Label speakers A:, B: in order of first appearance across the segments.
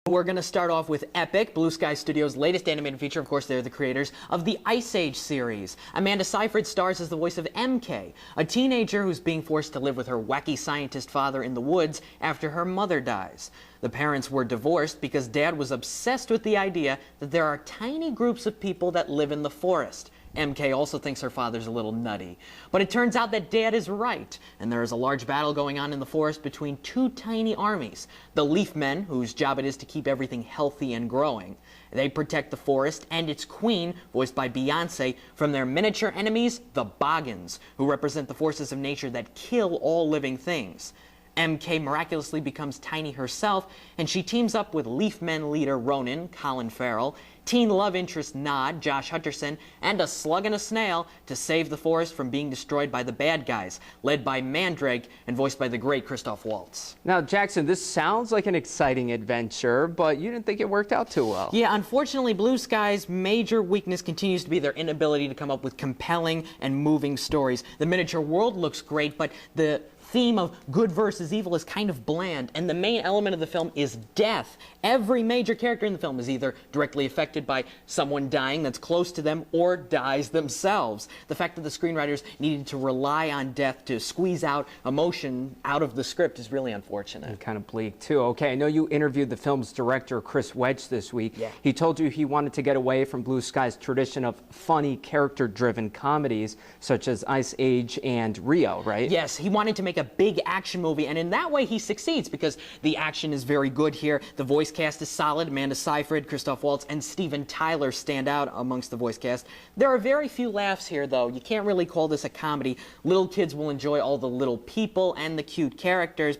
A: We're going to start off with Epic, Blue Sky Studios' latest animated feature. Of course, they're the creators of the Ice Age series. Amanda Seyfried stars as the voice of MK, a teenager who's being forced to live with her wacky scientist father in the woods after her mother dies. The parents were divorced because Dad was obsessed with the idea that there are tiny groups of people that live in the forest. MK also thinks her father's a little nutty. But it turns out that Dad is right, and there is a large battle going on in the forest between two tiny armies. The Leaf Men, whose job it is to keep everything healthy and growing. They protect the forest and its queen, voiced by Beyonce, from their miniature enemies, the Boggans, who represent the forces of nature that kill all living things. MK miraculously becomes tiny herself, and she teams up with Leaf Men leader Ronan, Colin Farrell, teen love interest Nod, Josh Hutcherson, and a slug and a snail to save the forest from being destroyed by the bad guys, led by Mandrake and voiced by the great Christoph Waltz.
B: Now, Jackson, this sounds like an exciting adventure, but you didn't think it worked out too well.
A: Yeah, unfortunately, Blue Sky's major weakness continues to be their inability to come up with compelling and moving stories. The miniature world looks great, but the theme of good versus evil is kind of bland, and the main element of the film is death. Every major character in the film is either directly affected by someone dying that's close to them or dies themselves. The fact that the screenwriters needed to rely on death to squeeze out emotion out of the script is really unfortunate.
B: And kind of bleak, too. Okay, I know you interviewed the film's director, Chris Wedge, this week.
A: Yeah.
B: He told you he wanted to get away from Blue Sky's tradition of funny, character-driven comedies, such as Ice Age and Rio, right?
A: Yes, he wanted to make a big action movie, and in that way he succeeds because the action is very good here. The voice cast is solid. Amanda Seyfried, Christoph Waltz, and Steven Tyler stand out amongst the voice cast. There are very few laughs here, though. You can't really call this a comedy. Little kids will enjoy all the little people and the cute characters,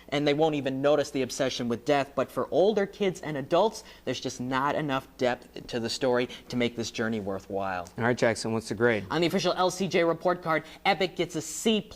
A: and they won't even notice the obsession with death. But for older kids and adults, there's just not enough depth to the story to make this journey worthwhile.
B: All right, Jackson, what's the grade?
A: On the official LCJ report card, Epic gets a C+.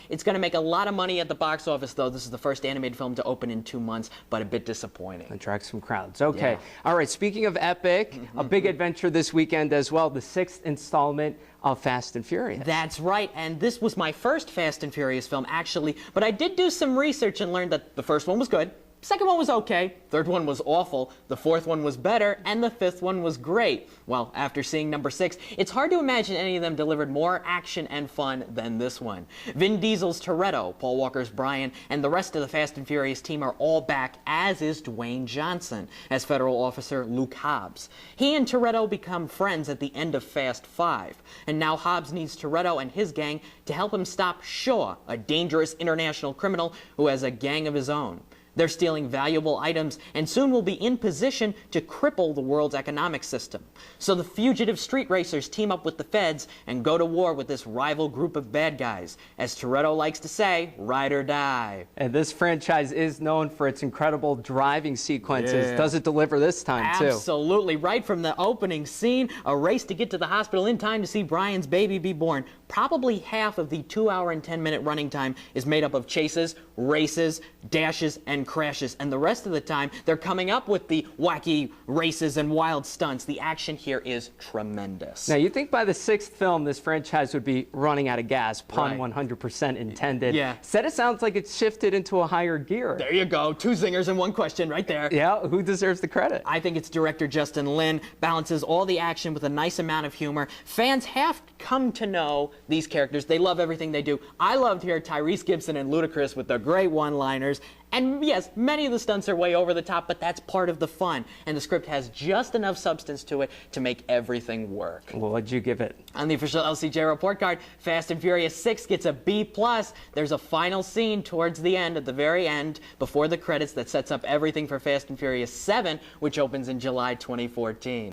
A: It's going to make a lot of money at the box office, though. This is the first animated film to open in 2 months, but a bit disappointing.
B: Attract some crowds. Okay.
A: Yeah.
B: All right, speaking of Epic, a big adventure this weekend as well, the 6th installment of Fast and Furious.
A: That's right, and this was my first Fast and Furious film, actually, but I did do some research and learned that the first one was good. Second one was okay, third one was awful, the fourth one was better, and the fifth one was great. Well, after seeing number 6, it's hard to imagine any of them delivered more action and fun than this one. Vin Diesel's Toretto, Paul Walker's Brian, and the rest of the Fast and Furious team are all back, as is Dwayne Johnson as federal officer Luke Hobbs. He and Toretto become friends at the end of Fast 5, and now Hobbs needs Toretto and his gang to help him stop Shaw, a dangerous international criminal who has a gang of his own. They're stealing valuable items and soon will be in position to cripple the world's economic system. So the fugitive street racers team up with the feds and go to war with this rival group of bad guys. As Toretto likes to say, ride or die.
B: And this franchise is known for its incredible driving sequences.
A: Yeah.
B: Does it deliver this time, too?
A: Absolutely. Right from the opening scene, a race to get to the hospital in time to see Brian's baby be born. Probably half of the 2-hour and 10-minute running time is made up of chases, races, dashes, and crashes, and the rest of the time they're coming up with the wacky races and wild stunts. The action here is tremendous.
B: Now, you think by the 6th film this franchise would be running out of gas, pun 100% intended.
A: Yeah.
B: Instead, it sounds like it's shifted into a higher gear.
A: There you go. 2 zingers and 1 question right there.
B: Yeah, who deserves the credit?
A: I think it's director Justin Lin. Balances all the action with a nice amount of humor. Fans have come to know these characters. They love everything they do. I loved here Tyrese Gibson and Ludacris with their great one-liners. And yes, many of the stunts are way over the top, but that's part of the fun. And the script has just enough substance to it to make everything work.
B: Well, what'd you give it?
A: On the official LCJ report card, Fast and Furious 6 gets a B+. There's a final scene towards the end, at the very end, before the credits, that sets up everything for Fast and Furious 7, which opens in July 2014.